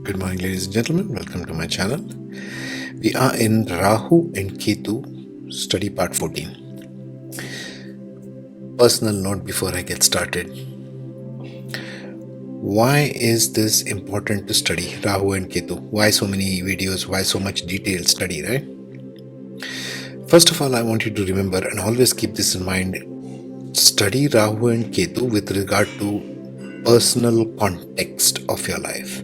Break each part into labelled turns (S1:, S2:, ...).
S1: Good morning, ladies and gentlemen. Welcome to my channel. We are in Rahu and Ketu study part 14. Personal note before I get started. Why is this important to study Rahu and Ketu? Why so many videos? Why so much detailed study, right? First of all, I want you to remember and always keep this in mind. Study Rahu and Ketu with regard to personal context of your life.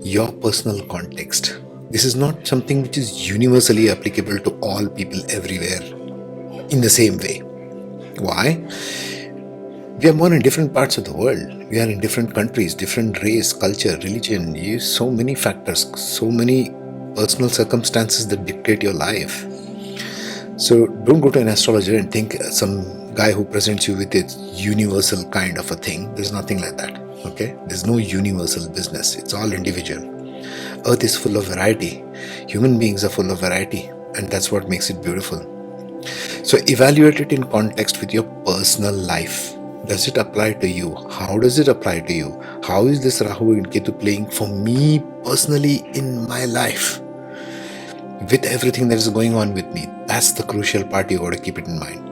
S1: Your personal context. This is not something which is universally applicable to all people everywhere in the same way. Why? We are born in different parts of the world. We are in different countries, different race, culture, religion. So many factors, so many personal circumstances that dictate your life. So don't go to an astrologer and think some guy who presents you with a universal kind of a thing. There's nothing like that. Okay? There's no universal business. It's all individual. Earth is full of variety. Human beings are full of variety, and that's what makes it beautiful. So evaluate it in context with your personal life. Does it apply to you? How does it apply to you? How is this Rahu and Ketu playing for me personally in my life? With everything that is going on with me. That's the crucial part. You got to keep it in mind.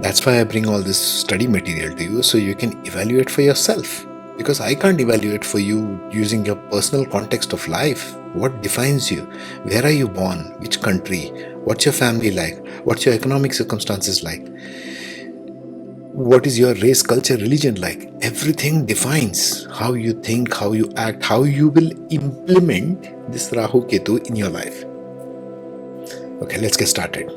S1: That's why I bring all this study material to you, so you can evaluate for yourself. Because I can't evaluate for you using your personal context of life. What defines you? Where are you born? Which country? What's your family like? What's your economic circumstances like? What is your race, culture, religion like? Everything defines how you think, how you act, how you will implement this Rahu Ketu in your life. Okay, let's get started.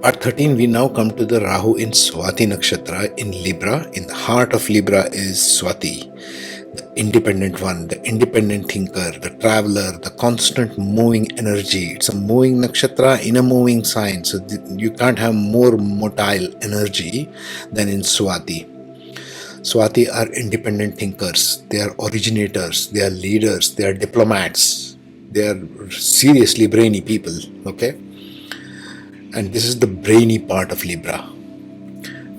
S1: Part 13, we now come to the Rahu in Swati Nakshatra in Libra. In the heart of Libra is Swati, the independent one, the independent thinker, the traveler, the constant moving energy. It's a moving nakshatra in a moving sign. So you can't have more motile energy than in Swati. Swati are independent thinkers. They are originators. They are leaders. They are diplomats. They are seriously brainy people. Okay? And this is the brainy part of Libra.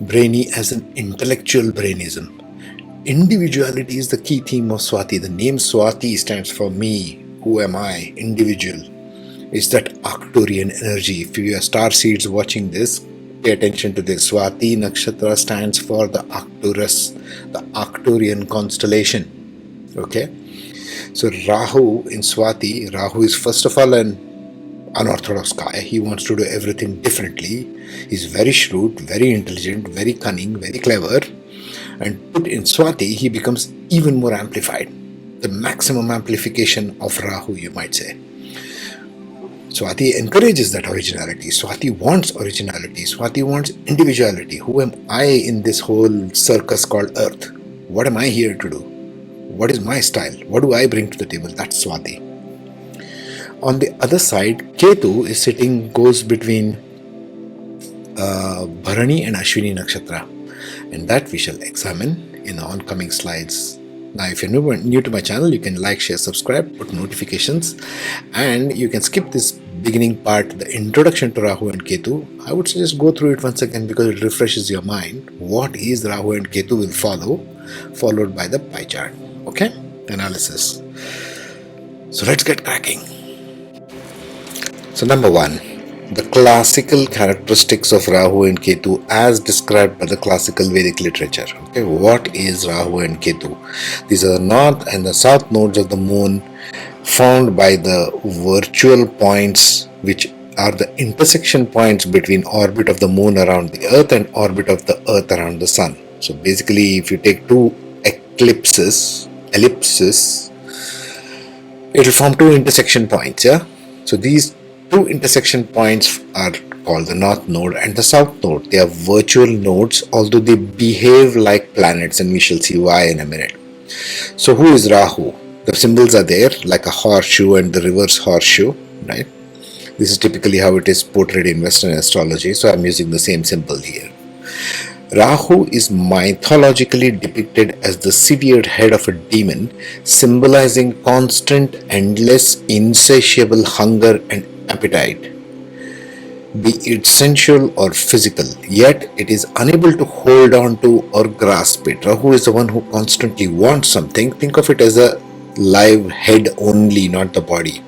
S1: Brainy as an intellectual brainism. Individuality is the key theme of Swati. The name Swati stands for me. Who am I? Individual. It's that Arcturian energy. If you are star seeds watching this, pay attention to this. Swati Nakshatra stands for the Arcturus, the Arcturian constellation. Okay? So Rahu in Swati, Rahu is first of all an unorthodox guy. He wants to do everything differently. He's very shrewd, very intelligent, very cunning, very clever. And put in Swati, he becomes even more amplified. The maximum amplification of Rahu, you might say. Swati encourages that originality. Swati wants originality. Swati wants individuality. Who am I in this whole circus called Earth? What am I here to do? What is my style? What do I bring to the table? That's Swati. On the other side, Ketu is goes between Bharani and Ashwini Nakshatra. And that we shall examine in the oncoming slides. Now, if you're new to my channel, you can like, share, subscribe, put notifications, and you can skip this beginning part, the introduction to Rahu and Ketu. I would suggest go through it once again because it refreshes your mind. What is Rahu and Ketu will follow, followed by the pie chart. Okay? Analysis. So let's get cracking. So number one, the classical characteristics of Rahu and Ketu as described by the classical Vedic literature. Okay, what is Rahu and Ketu? These are the north and the south nodes of the moon found by the virtual points, which are the intersection points between orbit of the moon around the earth and orbit of the earth around the sun. So basically, if you take two ellipses, it will form two intersection points. Yeah. So these two intersection points are called the north node and the south node. They are virtual nodes, although they behave like planets, and we shall see why in a minute. So who is Rahu? The symbols are there, like a horseshoe and the reverse horseshoe, right? This is typically how it is portrayed in Western astrology, so I'm using the same symbol here. Rahu is mythologically depicted as the severed head of a demon, symbolizing constant, endless, insatiable hunger and appetite, be it sensual or physical, yet it is unable to hold on to or grasp it. Rahu is the one who constantly wants something. Think of it as a live head only, not the body.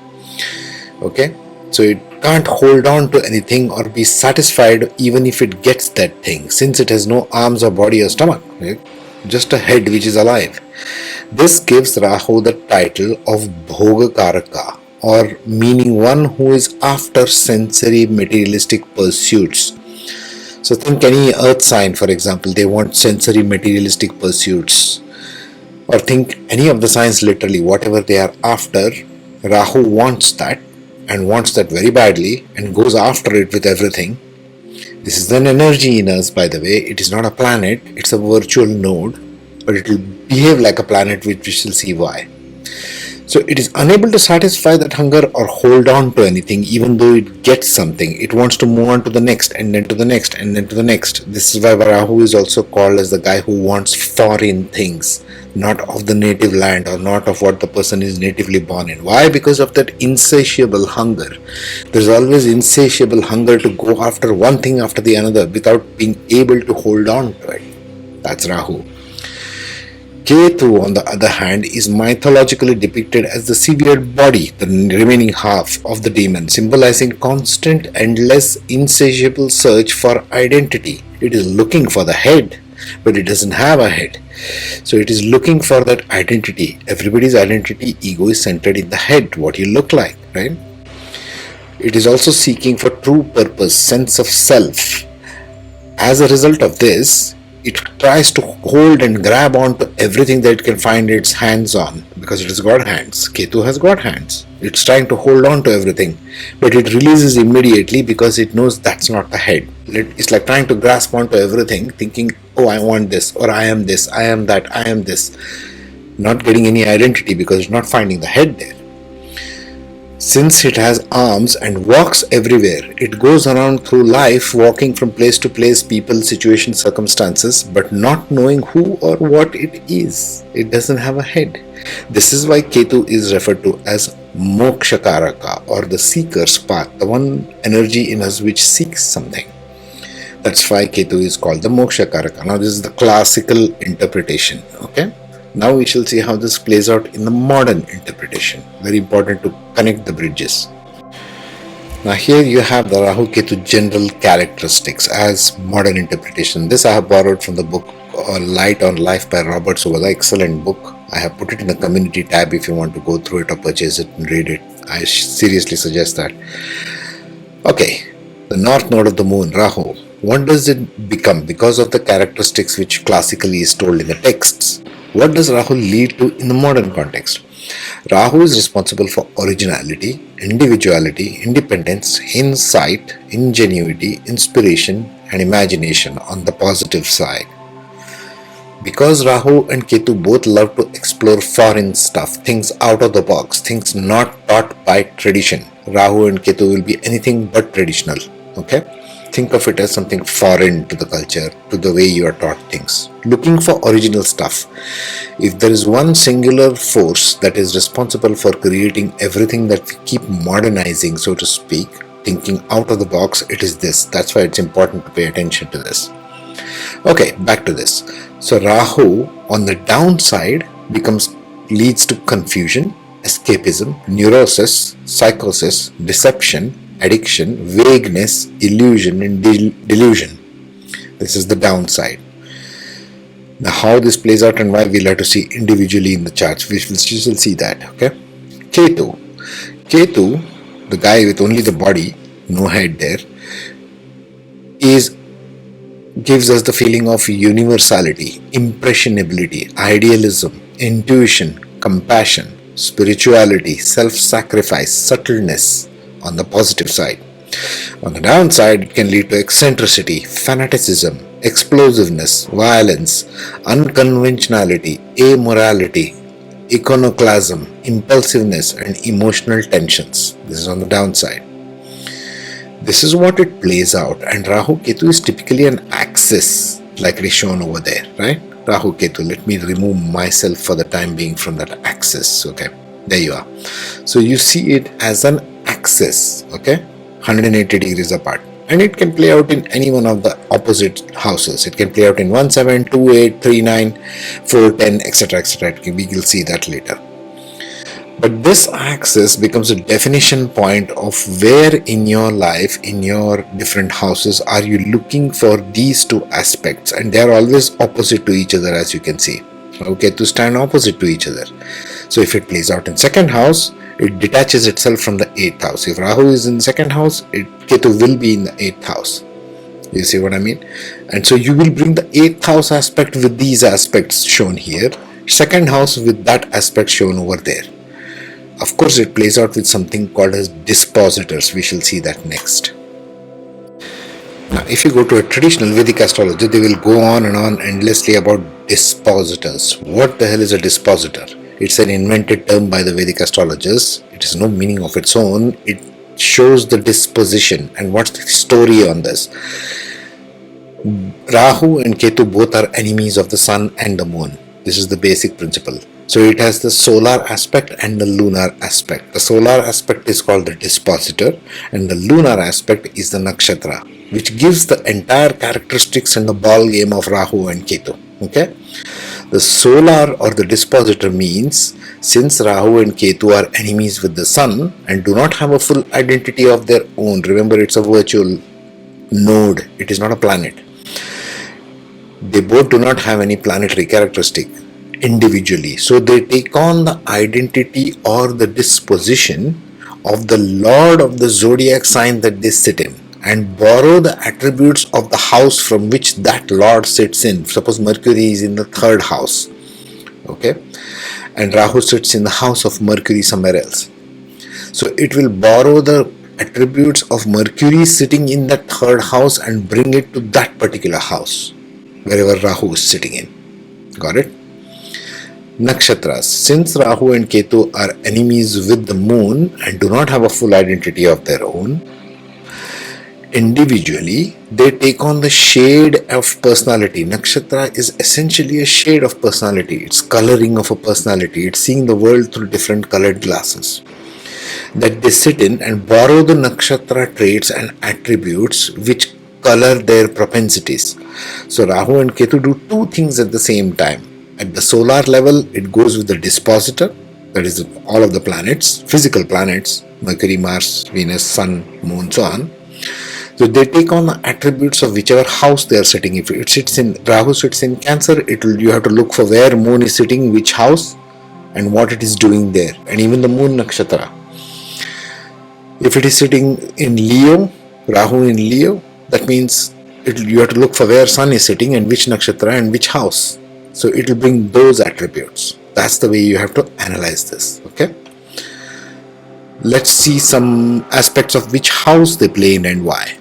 S1: Okay, so it can't hold on to anything or be satisfied even if it gets that thing, since it has no arms or body or stomach, right? Just a head which is alive. This gives Rahu the title of Bhogakaraka, or meaning one who is after sensory materialistic pursuits. So think any earth sign, for example, they want sensory materialistic pursuits. Or think any of the signs, literally, whatever they are after, Rahu wants that, and wants that very badly, and goes after it with everything. This is an energy in us, by the way. It is not a planet, it's a virtual node, but it will behave like a planet, which we shall see why. So it is unable to satisfy that hunger or hold on to anything, even though it gets something. It wants to move on to the next, and then to the next, and then to the next. This is why Rahu is also called as the guy who wants foreign things, not of the native land or not of what the person is natively born in. Why? Because of that insatiable hunger. There's always insatiable hunger to go after one thing after the another without being able to hold on to it. That's Rahu. Ketu, on the other hand, is mythologically depicted as the severed body, the remaining half of the demon, symbolizing constant, endless, insatiable search for identity. It is looking for the head, but it doesn't have a head. So it is looking for that identity. Everybody's identity, ego is centered in the head, what you look like, right? It is also seeking for true purpose, sense of self. As a result of this, it tries to hold and grab onto everything that it can find its hands on, because it has got hands. Ketu has got hands. It's trying to hold on to everything, but it releases immediately because it knows that's not the head. It's like trying to grasp onto everything, thinking, oh, I want this, or I am this, I am that, I am this. Not getting any identity because it's not finding the head there. Since it has arms and walks everywhere, it goes around through life walking from place to place, people, situations, circumstances, but not knowing who or what it is. It doesn't have a head. This is why Ketu is referred to as Mokshakaraka, or the seeker's path, the one energy in us which seeks something. That's why Ketu is called the Mokshakaraka. Now this is the classical interpretation, okay? Now we shall see how this plays out in the modern interpretation. Very important to connect the bridges. Now here you have the Rahu-Ketu general characteristics as modern interpretation. This I have borrowed from the book Light on Life by Robert Sobola. Excellent book. I have put it in the community tab if you want to go through it or purchase it and read it. I seriously suggest that. Okay, the north node of the moon, Rahu. What does it become because of the characteristics which classically is told in the texts? What does Rahu lead to in the modern context? Rahu is responsible for originality, individuality, independence, insight, ingenuity, inspiration, and imagination on the positive side. Because Rahu and Ketu both love to explore foreign stuff, things out of the box, things not taught by tradition, Rahu and Ketu will be anything but traditional. Okay? Think of it as something foreign to the culture, to the way you are taught things. Looking for original stuff. If there is one singular force that is responsible for creating everything that we keep modernizing, so to speak, thinking out of the box, it is this. That's why it's important to pay attention to this. Okay, back to this. So Rahu, on the downside, leads to confusion, escapism, neurosis, psychosis, deception, addiction, vagueness, illusion, and delusion. This is the downside. Now how this plays out and why, we'll have to see individually in the charts. We will see that. Okay. Ketu, the guy with only the body, no head there, gives us the feeling of universality, impressionability, idealism, intuition, compassion, spirituality, self-sacrifice, subtleness on the positive side. On the downside, it can lead to eccentricity, fanaticism, explosiveness, violence, unconventionality, amorality, iconoclasm, impulsiveness, and emotional tensions. This is on the downside. This is what it plays out, and Rahu-Ketu is typically an axis, like it is shown over there, right? Rahu-Ketu, let me remove myself for the time being from that axis, okay? There you are. So you see it as an axis, okay? 180 degrees apart. And it can play out in any one of the opposite houses. It can play out in 1, 7, 2, 8, 3, 9, 4, 10, etc., etc. We will see that later. But this axis becomes a definition point of where in your life, in your different houses, are you looking for these two aspects, and they are always opposite to each other, as you can see. Okay, to stand opposite to each other. So if it plays out in second house, it detaches itself from the 8th house. If Rahu is in second house, Ketu will be in the 8th house. You see what I mean? And so you will bring the 8th house aspect with these aspects shown here, second house with that aspect shown over there. Of course, it plays out with something called as dispositors. We shall see that next. Now, if you go to a traditional Vedic astrology, they will go on and on endlessly about dispositors. What the hell is a dispositor? It's an invented term by the Vedic astrologers. It has no meaning of its own. It shows the disposition. And what's the story on this? Rahu and Ketu both are enemies of the sun and the moon. This is the basic principle. So it has the solar aspect and the lunar aspect. The solar aspect is called the dispositor, and the lunar aspect is the nakshatra, which gives the entire characteristics and the ball game of Rahu and Ketu. Okay? The solar or the dispositor means, since Rahu and Ketu are enemies with the sun and do not have a full identity of their own, remember it's a virtual node, it is not a planet. They both do not have any planetary characteristic individually. So they take on the identity or the disposition of the lord of the zodiac sign that they sit in, and borrow the attributes of the house from which that lord sits in. Suppose Mercury is in the 3rd house, okay, and Rahu sits in the house of Mercury somewhere else. So it will borrow the attributes of Mercury sitting in that 3rd house and bring it to that particular house, wherever Rahu is sitting in. Got it? Nakshatras. Since Rahu and Ketu are enemies with the moon and do not have a full identity of their own, individually they take on the shade of personality. Nakshatra is essentially a shade of personality. It's coloring of a personality. It's seeing the world through different colored glasses that they sit in and borrow the nakshatra traits and attributes which color their propensities. So Rahu and Ketu do two things at the same time. At the solar level, it goes with the dispositor, that is all of the planets, physical planets, Mercury, Mars, Venus, Sun, Moon, so on. So they take on the attributes of whichever house they are sitting. If it sits in, Rahu sits in Cancer, you have to look for where Moon is sitting, which house, and what it is doing there, and even the Moon nakshatra. If it is sitting in Leo, Rahu in Leo, that means you have to look for where Sun is sitting and which nakshatra and which house. So it will bring those attributes. That's the way you have to analyze this. Okay. Let's see some aspects of which house they play in and why.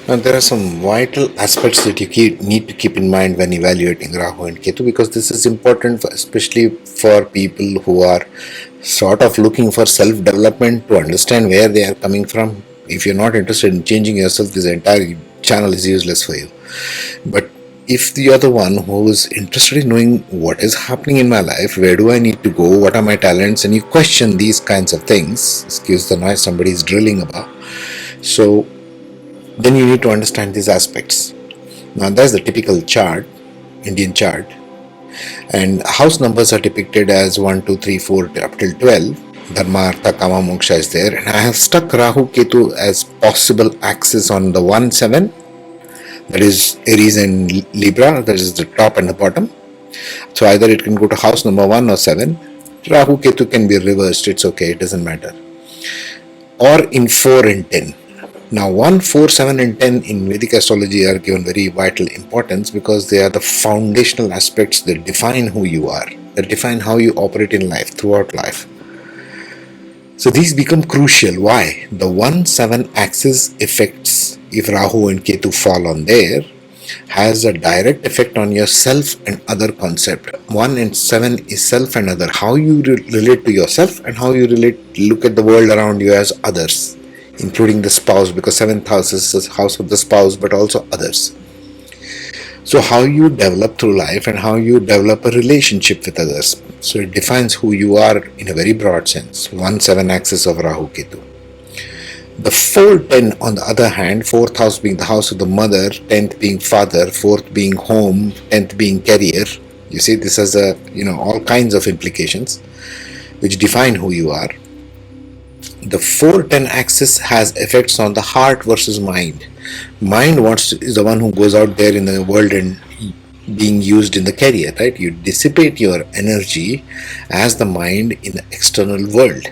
S1: Now there are some vital aspects that you need to keep in mind when evaluating Rahu and Ketu, because this is important especially for people who are sort of looking for self-development, to understand where they are coming from. If you're not interested in changing yourself, this entire channel is useless for you. But if you're the one who is interested in knowing what is happening in my life, where do I need to go, what are my talents, and you question these kinds of things, excuse the noise, somebody is drilling above, so then you need to understand these aspects. Now that's the typical chart, Indian chart, and house numbers are depicted as 1, 2, 3, 4 up till 12. Dharma, Artha, Kama, Moksha is there, and I have stuck Rahu Ketu as possible axis on the 1, 7. That is Aries and Libra, that is the top and the bottom. So either it can go to house number 1 or 7. Rahu Ketu can be reversed, it's okay, it doesn't matter. Or in 4 and 10. Now 1, 4, 7 and 10 in Vedic astrology are given very vital importance, because they are the foundational aspects that define who you are, that define how you operate in life, throughout life. So these become crucial. Why? The 1-7 axis affects, if Rahu and Ketu fall on there, has a direct effect on your self and other concept. 1 and 7 is self and other. How you relate to yourself and how you look at the world around you as others, including the spouse, because 7th house is the house of the spouse, but also others. So how you develop through life and how you develop a relationship with others. So it defines who you are in a very broad sense. 1-7 axis of Rahu Ketu. The 4-10 on the other hand, 4th house being the house of the mother, 10th being father, 4th being home, 10th being career. You see, this has all kinds of implications. which define who you are. The 4-10 axis has effects on the heart versus mind. Mind is the one who goes out there in the world and being used in the career, right? You dissipate your energy as the mind in the external world.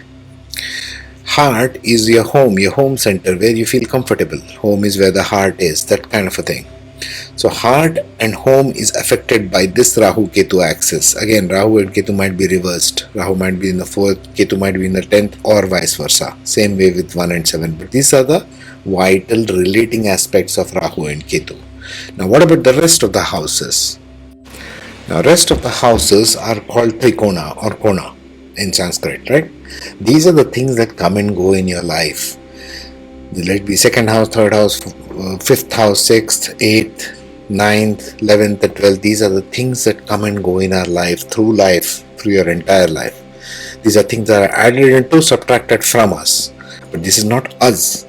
S1: Heart is your home center where you feel comfortable. Home is where the heart is, that kind of a thing. So heart and home is affected by this Rahu-Ketu axis. Again, Rahu and Ketu might be reversed. Rahu might be in the 4th, Ketu might be in the 10th, or vice versa. Same way with 1 and 7. But these are the vital relating aspects of Rahu and Ketu. Now what about the rest of the houses? Now rest of the houses are called Trikona or Kona in Sanskrit, right? These are the things that come and go in your life. Let it be 2nd house, 3rd house, 5th house, 6th, 8th, 9th, 11th and 12th. These are the things that come and go in our life, through your entire life. These are things that are added into, subtracted from us. But this is not us.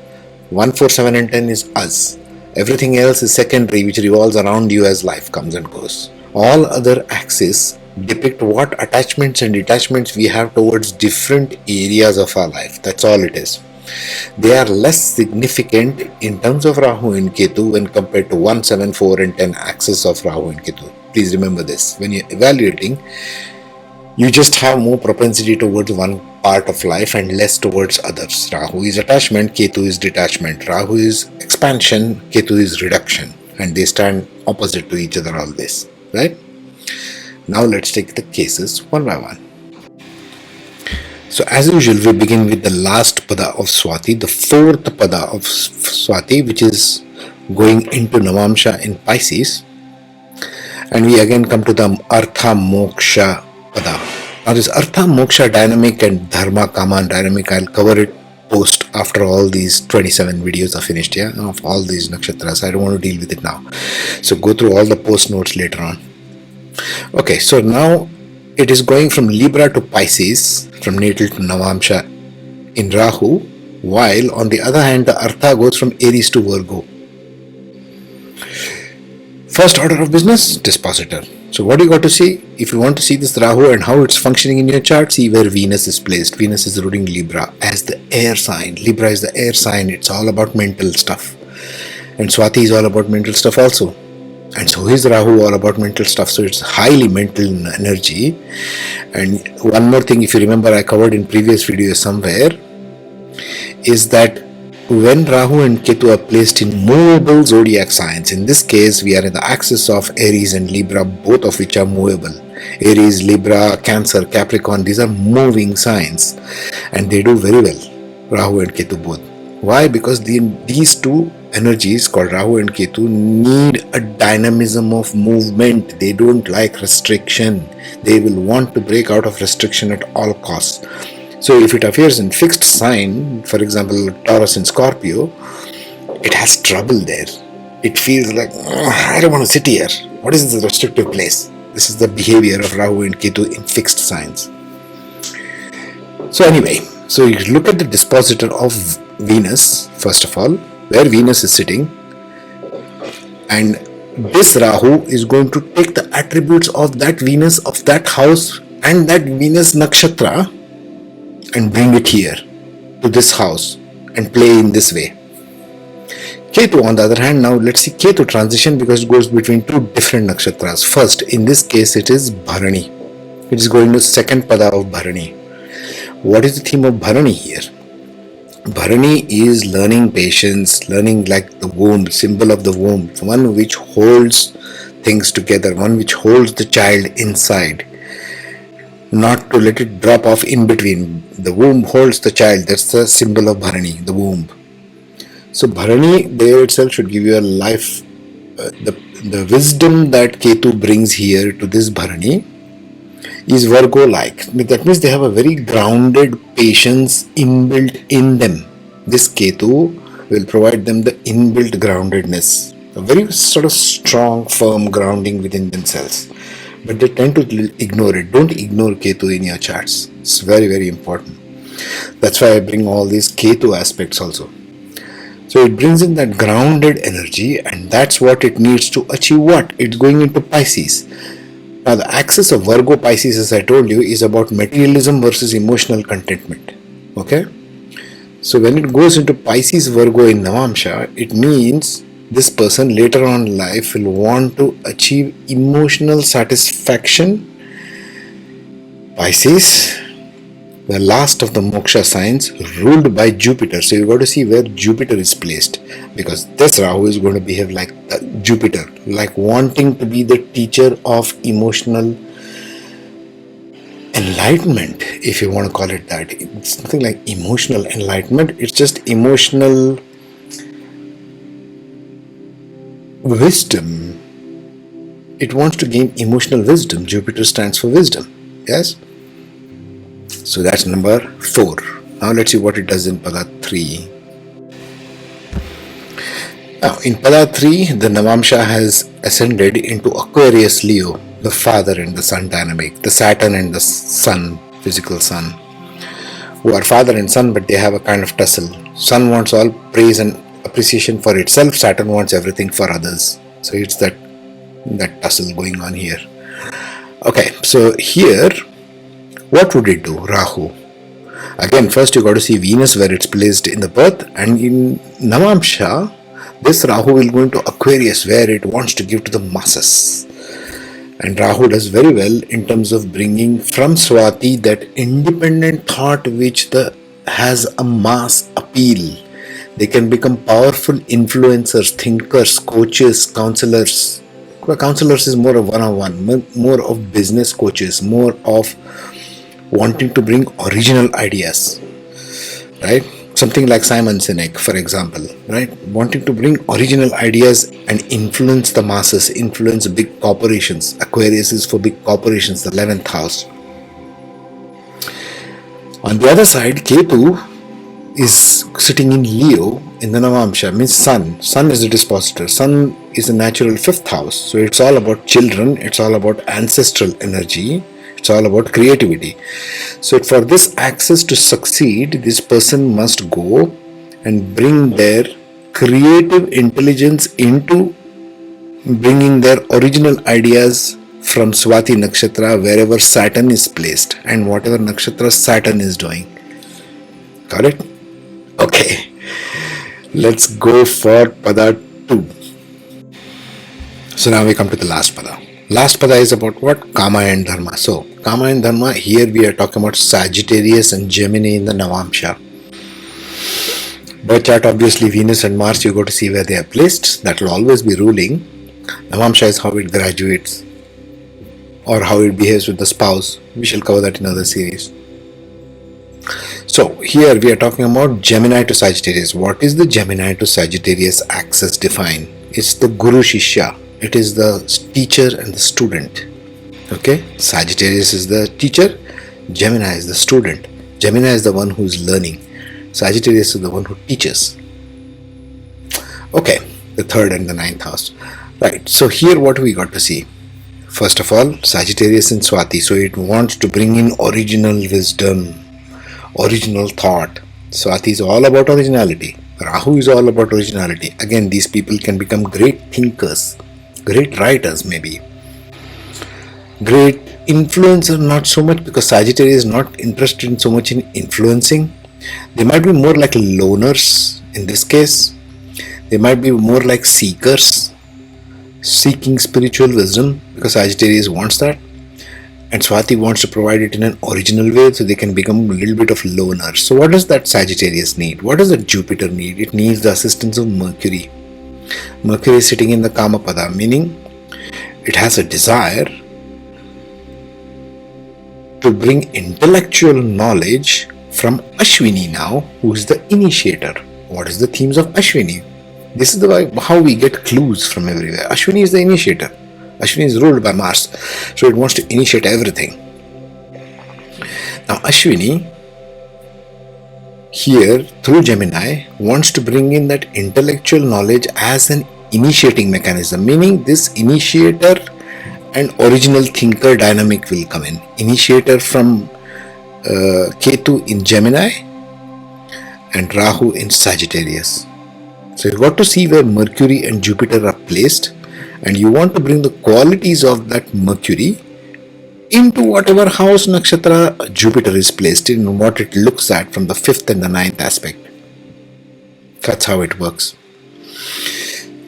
S1: 1, 4, 7 and 10 is us. Everything else is secondary, which revolves around you as life comes and goes. All other axes depict what attachments and detachments we have towards different areas of our life. That's all it is. They are less significant in terms of Rahu and Ketu when compared to 1, 7, 4 and 10 axis of Rahu and Ketu. Please remember this. When you're evaluating, you just have more propensity towards one part of life and less towards others. Rahu is attachment, Ketu is detachment. Rahu is expansion, Ketu is reduction. And they stand opposite to each other always. Right? Now let's take the cases one by one. So as usual, we begin with the last pada of Swati, the 4th pada of Swati, which is going into Navamsha in Pisces. And we again come to the Artha Moksha pada. Now this Artha Moksha dynamic and Dharma Kama dynamic, I'll cover it post after all these 27 videos are finished here, of all these nakshatras. I don't want to deal with it now. So go through all the post notes later on. Okay, so now it is going from Libra to Pisces, from natal to Navamsha in Rahu, while on the other hand the Artha goes from Aries to Virgo. First order of business, Dispositor. So what you got to see? If you want to see this Rahu and how it's functioning in your chart, see where Venus is placed. Venus is ruling Libra as the air sign. Libra is the air sign. It's all about mental stuff. And Swati is all about mental stuff also. And so is Rahu, all about mental stuff. So it's highly mental in energy. And one more thing, if you remember, I covered in previous videos somewhere, is that when Rahu and Ketu are placed in movable zodiac signs, in this case we are in the axis of Aries and Libra, both of which are movable. Aries, Libra, Cancer, Capricorn, these are moving signs and they do very well, Rahu and Ketu both. Why? Because these two energies called Rahu and Ketu need a dynamism of movement. They don't like restriction. They will want to break out of restriction at all costs. So if it appears in fixed sign, for example Taurus and Scorpio, it has trouble there. It feels like, I don't want to sit here. What is this restrictive place? This is the behavior of Rahu and Ketu in fixed signs. So anyway, so you look at the dispositor of Venus, first of all, where Venus is sitting, and this Rahu is going to take the attributes of that Venus, of that house and that Venus nakshatra and bring it here to this house and play in this way. Ketu on the other hand, now let's see Ketu transition because it goes between two different nakshatras. First, in this case it is Bharani. It is going to second pada of Bharani. What is the theme of Bharani here? Bharani is learning patience, learning like the womb, symbol of the womb, one which holds things together, one which holds the child inside, not to let it drop off in between. The womb holds the child, that's the symbol of Bharani, the womb. So Bharani there itself should give you a life, the wisdom that Ketu brings here to this Bharani is Virgo-like. That means they have a very grounded patience inbuilt in them. This Ketu will provide them the inbuilt groundedness, a very sort of strong, firm grounding within themselves. But they tend to ignore it. Don't ignore Ketu in your charts. It's very, very important. That's why I bring all these Ketu aspects also. So it brings in that grounded energy, and that's what it needs to achieve what? It's going into Pisces. Now, the axis of Virgo Pisces, as I told you, is about materialism versus emotional contentment. Okay? So, when it goes into Pisces Virgo in Navamsha, it means this person later on in life will want to achieve emotional satisfaction. Pisces, the last of the moksha signs, ruled by Jupiter. So you got to see where Jupiter is placed, because this Rahu is going to behave like Jupiter, like wanting to be the teacher of emotional enlightenment, if you want to call it that. It's nothing like emotional enlightenment, it's just emotional wisdom. It wants to gain emotional wisdom. Jupiter stands for wisdom. Yes? So that's number 4. Now let's see what it does in Pada 3. Now in Pada 3, the Navamsha has ascended into Aquarius Leo, the father and the son dynamic, the Saturn and the sun, physical sun, who are father and son, but they have a kind of tussle. Sun wants all praise and appreciation for itself, Saturn wants everything for others. So it's that tussle going on here. Okay, so here, what would it do, Rahu? Again, first you got to see Venus where it's placed in the birth, and in Navamsha, this Rahu will go into Aquarius where it wants to give to the masses. And Rahu does very well in terms of bringing from Swati that independent thought which has a mass appeal. They can become powerful influencers, thinkers, coaches, counselors. Counselors is more of one-on-one, more of business coaches, more of wanting to bring original ideas, right? Something like Simon Sinek, for example, right? Wanting to bring original ideas and influence the masses, influence big corporations. Aquarius is for big corporations, the 11th house. On the other side, Ketu is sitting in Leo in the Navamsha, means Sun. Sun is the dispositor. Sun is a natural 5th house. So it's all about children, it's all about ancestral energy, it's all about creativity. So for this axis to succeed, this person must go and bring their creative intelligence into bringing their original ideas from Swati Nakshatra wherever Saturn is placed and whatever nakshatra Saturn is doing. Correct? Okay. Let's go for Pada 2. So now we come to the last Pada. Last Pada is about what? Kama and Dharma. So, Kama and Dharma, here we are talking about Sagittarius and Gemini in the Navamsha. Birth chart, obviously Venus and Mars, you go to see where they are placed. That will always be ruling. Navamsha is how it graduates or how it behaves with the spouse. We shall cover that in another series. So, here we are talking about Gemini to Sagittarius. What is the Gemini to Sagittarius axis define? It's the Guru Shishya. It is the teacher and the student. Okay? Sagittarius is the teacher, Gemini is the student. Gemini is the one who is learning. Sagittarius is the one who teaches. Okay, the 3rd and the 9th house. Right, so here what we got to see. First of all, Sagittarius in Swati. So it wants to bring in original wisdom, original thought. Swati is all about originality. Rahu is all about originality. Again, these people can become great thinkers, great writers maybe. Great influencer, not so much, because Sagittarius is not interested in so much in influencing. They might be more like loners in this case. They might be more like seekers, seeking spiritual wisdom, because Sagittarius wants that. And Swati wants to provide it in an original way so they can become a little bit of loners. So what does that Sagittarius need? What does that Jupiter need? It needs the assistance of Mercury. Mercury is sitting in the Kama Pada, meaning it has a desire to bring intellectual knowledge from Ashwini now, who is the initiator. What is the themes of Ashwini? This is how we get clues from everywhere. Ashwini is the initiator. Ashwini is ruled by Mars, so it wants to initiate everything. Now Ashwini here through Gemini wants to bring in that intellectual knowledge as an initiating mechanism, meaning this initiator and original thinker dynamic will come in. Initiator from Ketu in Gemini and Rahu in Sagittarius. So you got to see where Mercury and Jupiter are placed, and you want to bring the qualities of that Mercury into whatever house nakshatra Jupiter is placed in, what it looks at from the 5th and the 9th aspect. That's how it works.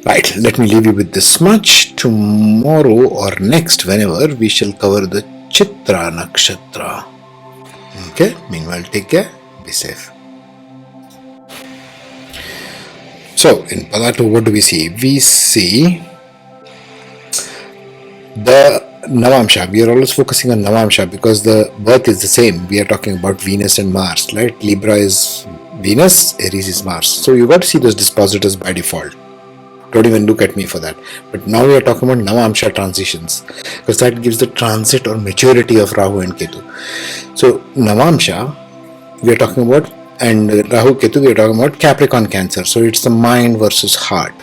S1: Right, let me leave you with this much. Tomorrow or next, whenever, we shall cover the Chitra Nakshatra. Okay, meanwhile, take care, be safe. So, in Padato, what do we see? We see the Navamsha. We are always focusing on Navamsha because the birth is the same. We are talking about Venus and Mars, right? Libra is Venus, Aries is Mars. So, you got to see those dispositors by default. Don't even look at me for that. But now we are talking about Navamsha transitions because that gives the transit or maturity of Rahu and Ketu. So Navamsha we are talking about, and Rahu-Ketu we are talking about Capricorn Cancer. So it's the mind versus heart.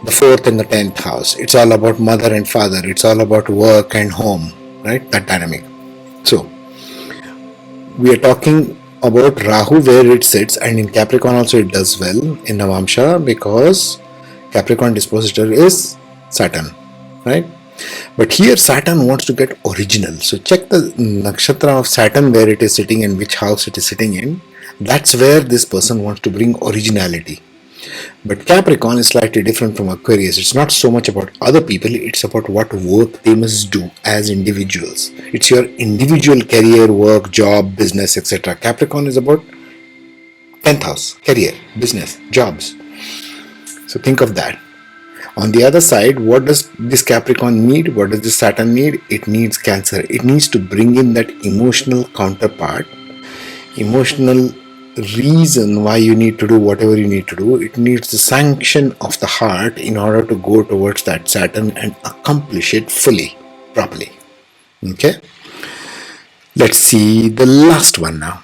S1: The 4th and the 10th house. It's all about mother and father. It's all about work and home, right? That dynamic. So we are talking about Rahu where it sits, and in Capricorn also it does well in Navamsha because Capricorn dispositor is Saturn, right? But here Saturn wants to get original. So check the nakshatra of Saturn where it is sitting and which house it is sitting in. That's where this person wants to bring originality. But Capricorn is slightly different from Aquarius. It's not so much about other people, it's about what work they must do as individuals. It's your individual career, work, job, business, etc. Capricorn is about 10th house, career, business, jobs. So think of that. On the other side, what does this Capricorn need? What does this Saturn need? It needs Cancer. It needs to bring in that emotional counterpart, emotional reason why you need to do whatever you need to do. It needs the sanction of the heart in order to go towards that Saturn and accomplish it fully, properly. Okay? Let's see the last one now.